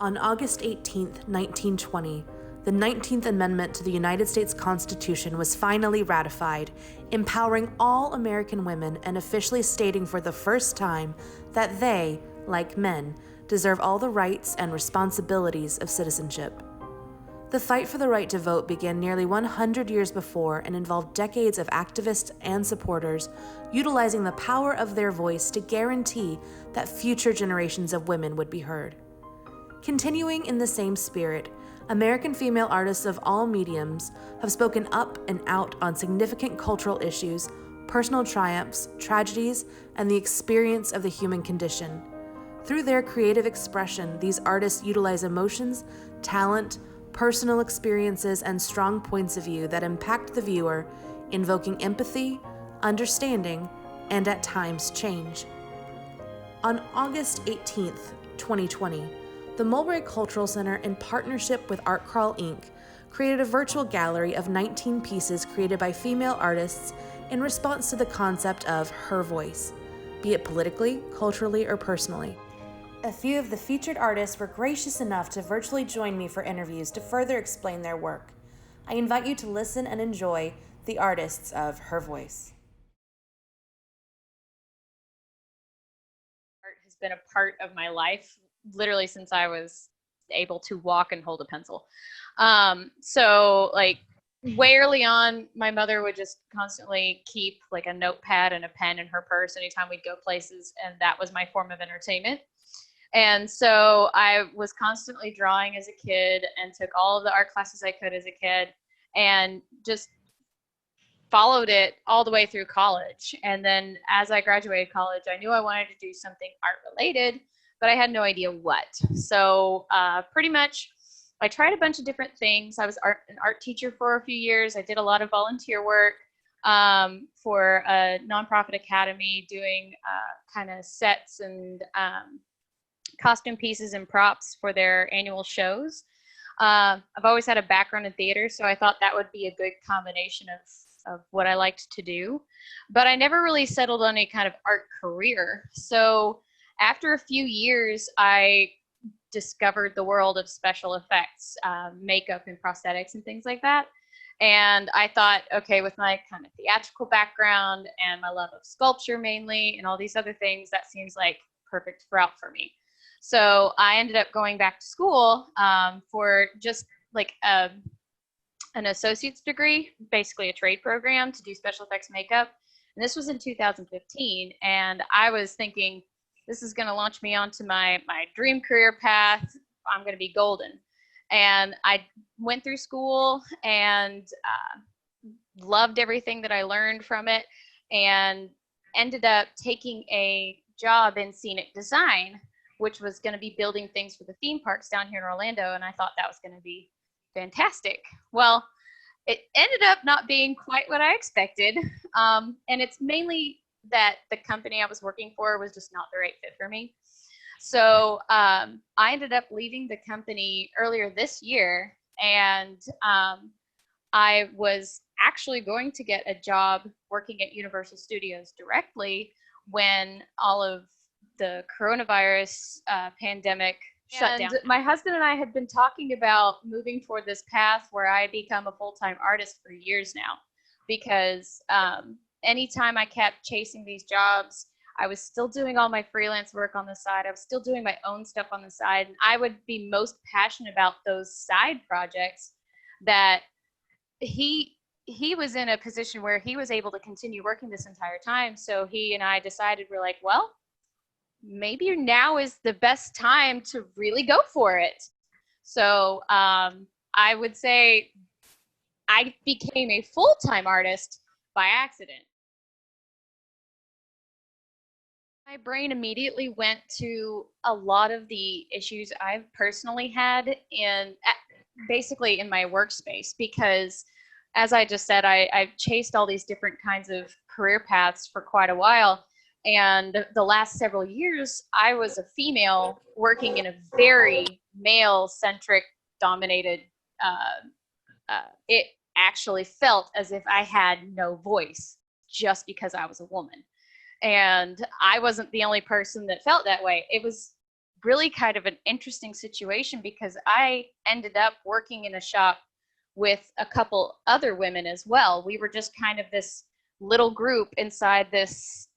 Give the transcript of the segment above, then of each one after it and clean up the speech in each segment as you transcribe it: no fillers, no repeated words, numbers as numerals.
On August 18, 1920, the 19th Amendment to the United States Constitution was finally ratified, empowering all American women and officially stating for the first time that they, like men, deserve all the rights and responsibilities of citizenship. The fight for the right to vote began nearly 100 years before and involved decades of activists and supporters utilizing the power of their voice to guarantee that future generations of women would be heard. Continuing in the same spirit, American female artists of all mediums have spoken up and out on significant cultural issues, personal triumphs, tragedies, and the experience of the human condition. Through their creative expression, these artists utilize emotions, talent, personal experiences, and strong points of view that impact the viewer, invoking empathy, understanding, and at times change. On August 18th, 2020, the Mulberry Cultural Center, in partnership with Art Crawl Inc., created a virtual gallery of 19 pieces created by female artists in response to the concept of her voice, be it politically, culturally, or personally. A few of the featured artists were gracious enough to virtually join me for interviews to further explain their work. I invite you to listen and enjoy the artists of Her Voice. Art has been a part of my life literally since I was able to walk and hold a pencil. So like way early on, my mother would just constantly keep like a notepad and a pen in her purse anytime we'd go places, and that was my form of entertainment. And so I was constantly drawing as a kid and took all of the art classes I could as a kid and just followed it all the way through college. And then as I graduated college, I knew I wanted to do something art related, but I had no idea what. So pretty much I tried a bunch of different things. I was an art teacher for a few years. I did a lot of volunteer work for a nonprofit academy, doing kind of sets and costume pieces and props for their annual shows. I've always had a background in theater, so I thought that would be a good combination of what I liked to do. But I never really settled on a kind of art career. So after a few years, I discovered the world of special effects, makeup and prosthetics and things like that. And I thought, okay, with my kind of theatrical background and my love of sculpture mainly and all these other things, that seems like perfect route for me. So I ended up going back to school for just like an associate's degree, basically a trade program to do special effects makeup. And this was in 2015. And I was thinking, this is going to launch me onto my dream career path. I'm going to be golden. And I went through school and loved everything that I learned from it, and ended up taking a job in scenic design, which was going to be building things for the theme parks down here in Orlando. And I thought that was going to be fantastic. Well, it ended up not being quite what I expected. And it's mainly that the company I was working for was just not the right fit for me. So I ended up leaving the company earlier this year, and I was actually going to get a job working at Universal Studios directly when all of the coronavirus pandemic shut down. My husband and I had been talking about moving toward this path where I become a full-time artist for years now, because anytime I kept chasing these jobs, I was still doing all my freelance work on the side. I was still doing my own stuff on the side. And I would be most passionate about those side projects that he was in a position where he was able to continue working this entire time. So he and I decided, we're like, well, maybe now is the best time to really go for it. So I would say I became a full-time artist by accident. My brain immediately went to a lot of the issues I've personally had basically in my workspace, because as I just said, I've chased all these different kinds of career paths for quite a while. And the last several years, I was a female working in a very male-centric dominated, it actually felt as if I had no voice just because I was a woman. And I wasn't the only person that felt that way. It was really kind of an interesting situation because I ended up working in a shop with a couple other women as well. We were just kind of this little group inside this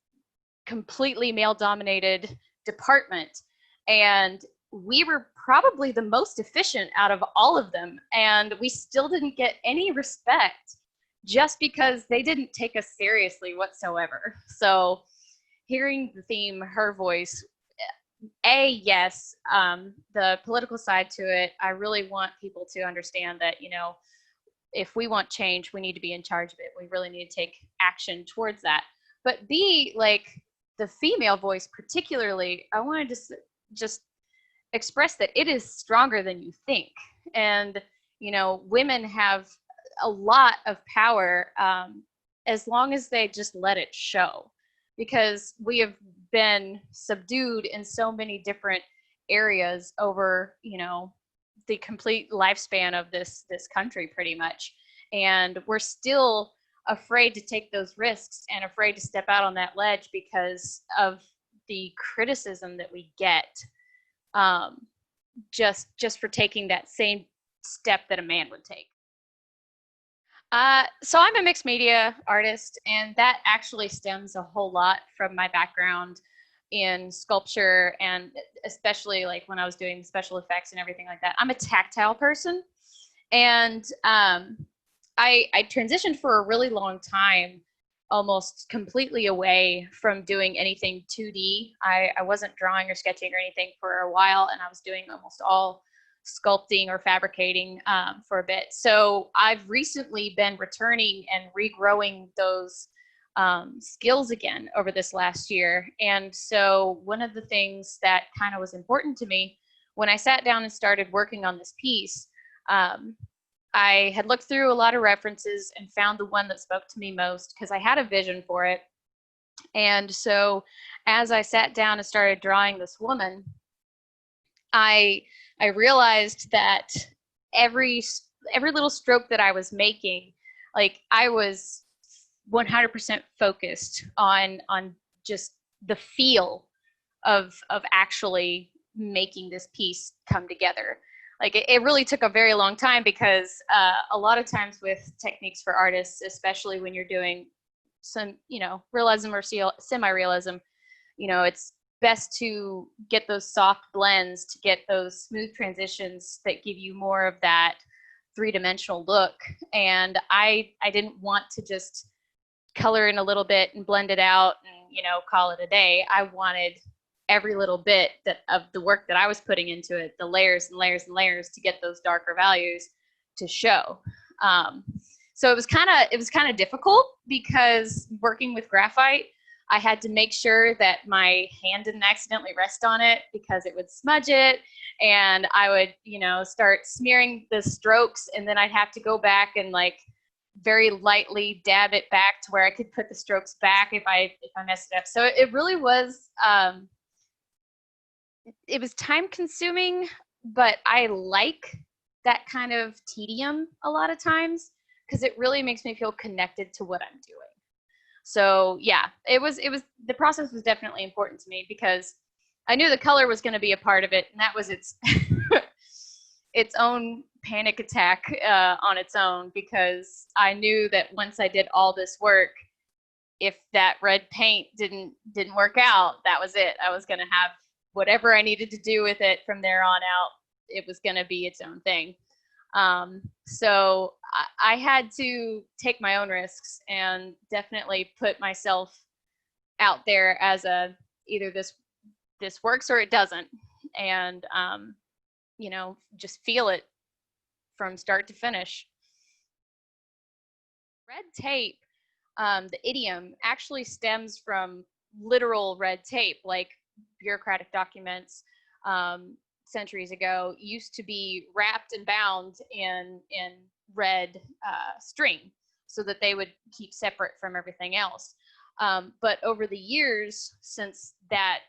completely male dominated department. And we were probably the most efficient out of all of them. And we still didn't get any respect just because they didn't take us seriously whatsoever. So hearing the theme, her voice, yes, the political side to it, I really want people to understand that, you know, if we want change, we need to be in charge of it. We really need to take action towards that. But B, like the female voice particularly, I wanted to just express that it is stronger than you think. And, you know, women have a lot of power as long as they just let it show, because we have been subdued in so many different areas over, you know, the complete lifespan of this country pretty much. And we're still afraid to take those risks and afraid to step out on that ledge because of the criticism that we get just for taking that same step that a man would take. So I'm a mixed media artist, and that actually stems a whole lot from my background in sculpture, and especially like when I was doing special effects and everything like that. I'm a tactile person, and I transitioned for a really long time, almost completely away from doing anything 2D. I wasn't drawing or sketching or anything for a while, and I was doing almost all sculpting or fabricating for a bit. So I've recently been returning and regrowing those skills again over this last year. And so one of the things that kind of was important to me when I sat down and started working on this piece, I had looked through a lot of references and found the one that spoke to me most because I had a vision for it. And so as I sat down and started drawing this woman, I realized that every little stroke that I was making, like I was 100% focused on just the feel of actually making this piece come together. Like it really took a very long time because a lot of times with techniques for artists, especially when you're doing some, you know, realism or semi-realism, you know, it's best to get those soft blends, to get those smooth transitions that give you more of that three-dimensional look. And I didn't want to just color in a little bit and blend it out and, you know, call it a day. I wanted every little bit of the work that I was putting into it, the layers and layers and layers, to get those darker values to show. So it was kind of difficult because working with graphite, I had to make sure that my hand didn't accidentally rest on it because it would smudge it, and I would, you know, start smearing the strokes, and then I'd have to go back and like very lightly dab it back to where I could put the strokes back if I messed it up. So it really was it was time consuming, but I like that kind of tedium a lot of times because it really makes me feel connected to what I'm doing. So yeah, it was the process was definitely important to me because I knew the color was going to be a part of it, and that was its its own panic attack on its own, because I knew that once I did all this work, if that red paint didn't work out, that was it. I was going to have whatever I needed to do with it from there on out. It was going to be its own thing. So I had to take my own risks and definitely put myself out there as either this works or it doesn't. And, you know, just feel it from start to finish. Red tape, the idiom actually stems from literal red tape, like bureaucratic documents centuries ago used to be wrapped and bound in red string so that they would keep separate from everything else. But over the years, since that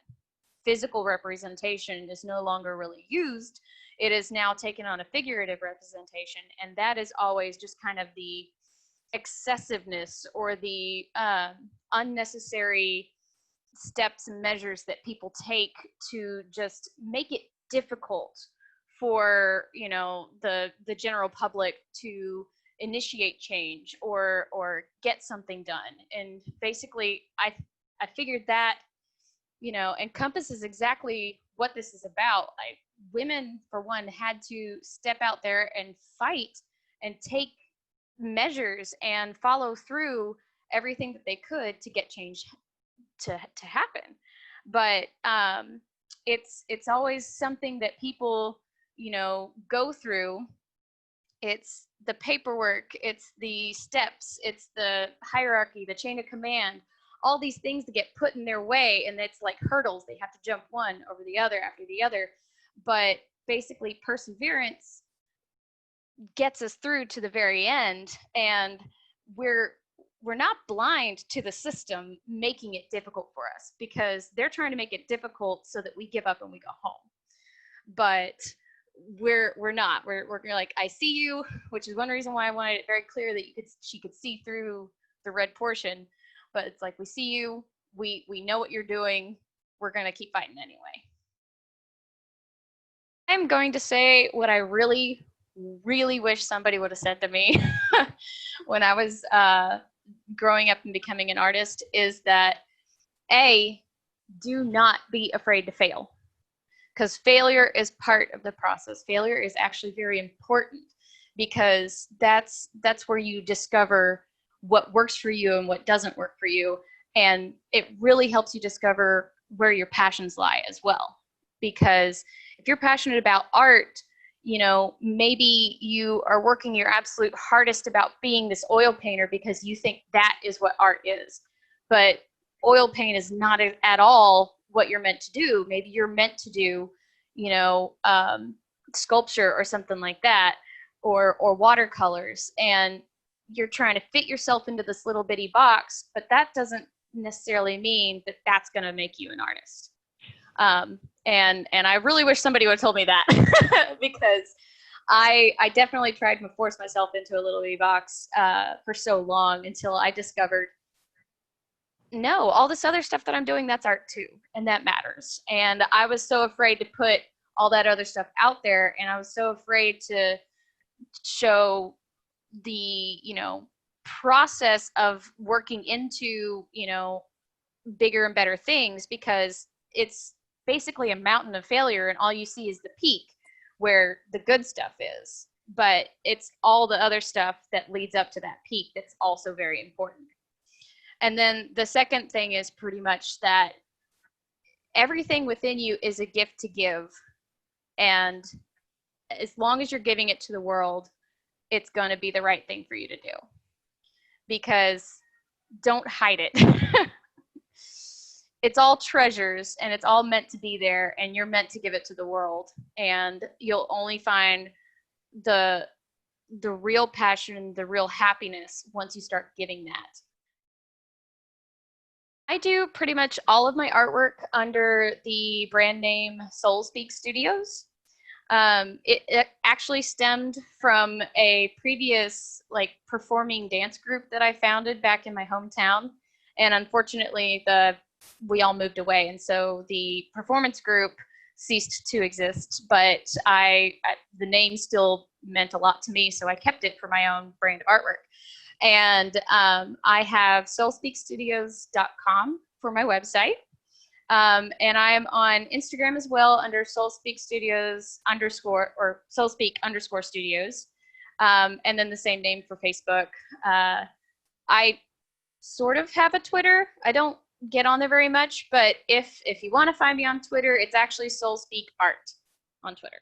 physical representation is no longer really used, it is now taken on a figurative representation, and that is always just kind of the excessiveness or the unnecessary steps and measures that people take to just make it difficult for, you know, the general public to initiate change or get something done. And basically I figured that, you know, encompasses exactly what this is about. Women, for one, had to step out there and fight and take measures and follow through everything that they could to get change to happen. But it's always something that people, you know, go through. It's the paperwork, it's the steps, it's the hierarchy, the chain of command, all these things that get put in their way, and it's like hurdles. They have to jump one over the other after the other. But basically, perseverance gets us through to the very end, and we're not blind to the system making it difficult for us, because they're trying to make it difficult so that we give up and we go home. But we're not. We're like, I see you, which is one reason why I wanted it very clear that she could see through the red portion. But it's like, we see you, we know what you're doing, we're gonna keep fighting anyway. I'm going to say what I really, really wish somebody would have said to me when I was growing up and becoming an artist, is that do not be afraid to fail, because failure is part of the process. Failure is actually very important, because that's where you discover what works for you and what doesn't work for you. And it really helps you discover where your passions lie as well. Because if you're passionate about art, you know, maybe you are working your absolute hardest about being this oil painter because you think that is what art is. But oil paint is not at all what you're meant to do. Maybe you're meant to do, you know, sculpture or something like that, or watercolors, and you're trying to fit yourself into this little bitty box, but that doesn't necessarily mean that that's going to make you an artist. And I really wish somebody would have told me that because I definitely tried to force myself into a little bitty box for so long, until I discovered, no, all this other stuff that I'm doing, that's art too, and that matters. And I was so afraid to put all that other stuff out there, and I was so afraid to show the, you know, process of working into, you know, bigger and better things, because it's basically a mountain of failure, and all you see is the peak where the good stuff is. But it's all the other stuff that leads up to that peak that's also very important. And then the second thing is pretty much that everything within you is a gift to give. And as long as you're giving it to the world, it's going to be the right thing for you to do. Because don't hide it. It's all treasures, and it's all meant to be there, and you're meant to give it to the world. And you'll only find the real passion, the real happiness, once you start giving that. I do pretty much all of my artwork under the brand name Soul Speak Studios. It actually stemmed from a previous performing dance group that I founded back in my hometown. And unfortunately, we all moved away. And so the performance group ceased to exist, but the name still meant a lot to me. So I kept it for my own brand of artwork. And I have soulspeakstudios.com for my website. And I am on Instagram as well under soulspeakstudios_ or soulspeak_studios. And then the same name for Facebook. I sort of have a Twitter. I don't get on there very much, but if you want to find me on Twitter, it's actually Soulspeak Art on Twitter.